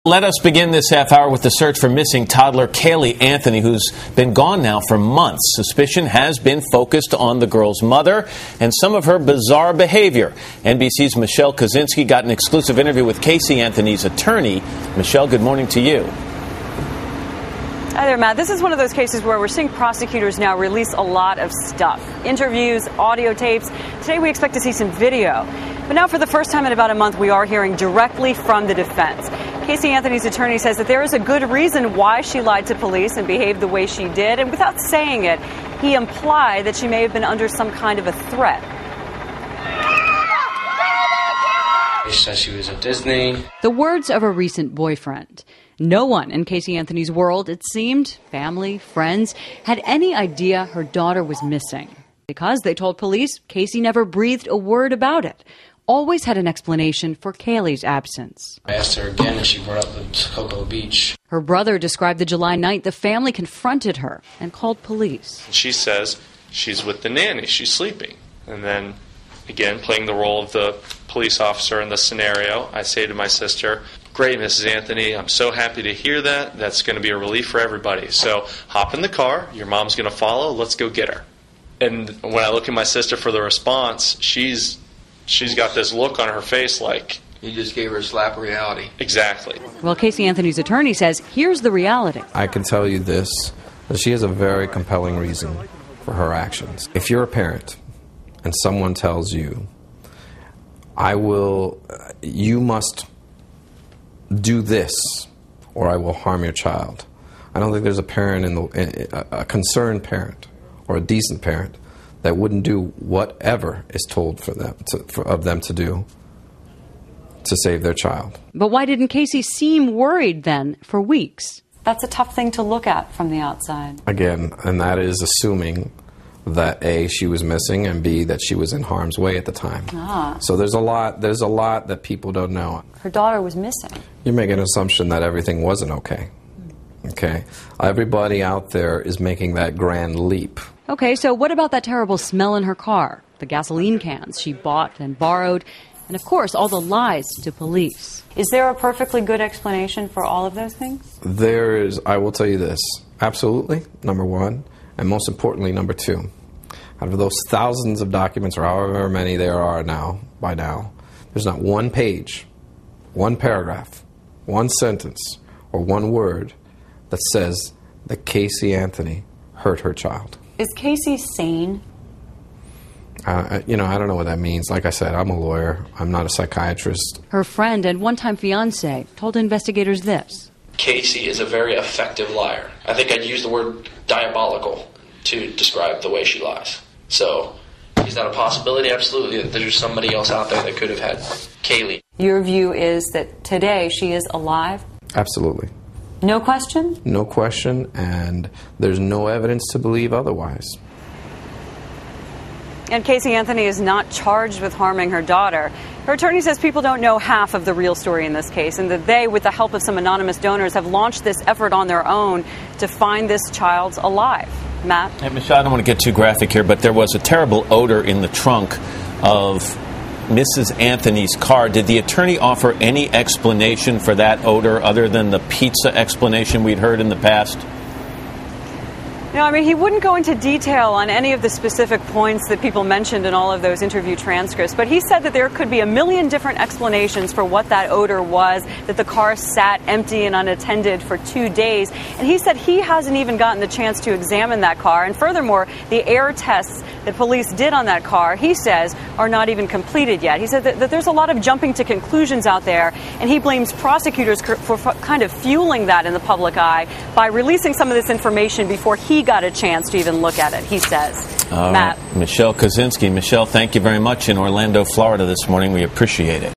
Let us begin this half hour with the search for missing toddler Kaylee Anthony, who's been gone now for months. Suspicion has been focused on the girl's mother and some of her bizarre behavior. NBC's Michelle Kosinski got an exclusive interview with Casey Anthony's attorney. Michelle, good morning to you. Hi there, Matt. This is one of those cases where we're seeing prosecutors now release a lot of stuff. Interviews, audio tapes. Today we expect to see some video. But now for the first time in about a month, we are hearing directly from the defense. Casey Anthony's attorney says that there is a good reason why she lied to police and behaved the way she did. And without saying it, he implied that she may have been under some kind of a threat. She said she was at Disney. The words of a recent boyfriend. No one in Casey Anthony's world, it seemed, family, friends, had any idea her daughter was missing. Because, they told police, Casey never breathed a word about it. Always had an explanation for Kaylee's absence. I asked her again and she brought up the Cocoa Beach. Her brother described the July night the family confronted her and called police. She says she's with the nanny, she's sleeping. And then, again, playing the role of the police officer in the scenario, I say to my sister, "Great, Mrs. Anthony, I'm so happy to hear that. That's going to be a relief for everybody. So hop in the car, your mom's going to follow, let's go get her." And when I look at my sister for the response, she's got this look on her face like... You just gave her a slap of reality. Exactly. Well, Casey Anthony's attorney says, here's the reality. I can tell you this, that she has a very compelling reason for her actions. If you're a parent and someone tells you, you must do this or I will harm your child, I don't think there's a parent, a concerned parent or a decent parent that wouldn't do whatever is told of them to do to save their child. But why didn't Casey seem worried then for weeks? That's a tough thing to look at from the outside. Again, and that is assuming that A, she was missing, and B, that she was in harm's way at the time. So there's a lot that people don't know. Her daughter was missing. You make an assumption that everything wasn't okay. Okay? Everybody out there is making that grand leap. Okay, so what about that terrible smell in her car? The gasoline cans she bought and borrowed, and of course, all the lies to police. Is there a perfectly good explanation for all of those things? There is, I will tell you this, absolutely, number one, and most importantly, number two. Out of those thousands of documents, or however many there are by now, there's not one page, one paragraph, one sentence, or one word that says that Casey Anthony hurt her child. Is Casey sane? I don't know what that means. Like I said, I'm a lawyer. I'm not a psychiatrist. Her friend and one-time fiancé told investigators this. Casey is a very effective liar. I think I'd use the word diabolical to describe the way she lies. So, is that a possibility? Absolutely. There's somebody else out there that could have had Kaylee. Your view is that today she is alive? Absolutely. No question? No question, and there's no evidence to believe otherwise. And Casey Anthony is not charged with harming her daughter. Her attorney says people don't know half of the real story in this case, and that they, with the help of some anonymous donors, have launched this effort on their own to find this child alive. Matt? Hey, Michelle, I don't want to get too graphic here, but there was a terrible odor in the trunk of Mrs. Anthony's car. Did the attorney offer any explanation for that odor other than the pizza explanation we'd heard in the past? No, I mean, he wouldn't go into detail on any of the specific points that people mentioned in all of those interview transcripts, but he said that there could be a million different explanations for what that odor was, that the car sat empty and unattended for 2 days, and he said he hasn't even gotten the chance to examine that car, and furthermore, the air tests that police did on that car, he says, are not even completed yet. He said that there's a lot of jumping to conclusions out there, and he blames prosecutors for kind of fueling that in the public eye by releasing some of this information before he got a chance to even look at it, he says. Matt. Michelle Kosinski. Michelle, thank you very much in Orlando, Florida this morning. We appreciate it.